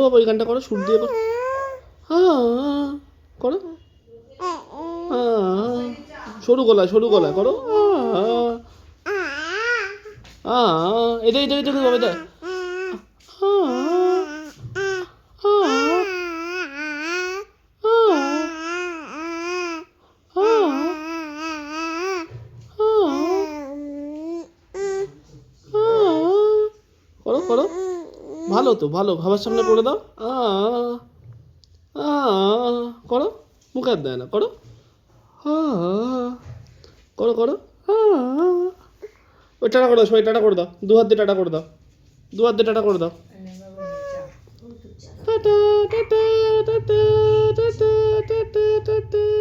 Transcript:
বাবা ওই গানটা করো, সুর দিয়ে করো। করো সরু গলায় করো। এটা এটা এটা বাবা এটা। করো করো, ভালো তো, ভালো, বাবার সামনে করে দাও। করো, মুখে হাত দেয় না, করো। করো করো। ওই টাটা করে দাও, সবাই টাটা করে দাও, দু হাত দিয়ে টাটা করে দাও, দু হাত দিয়ে টাটা করে দাও। Tata tata tata tata tata tata tata.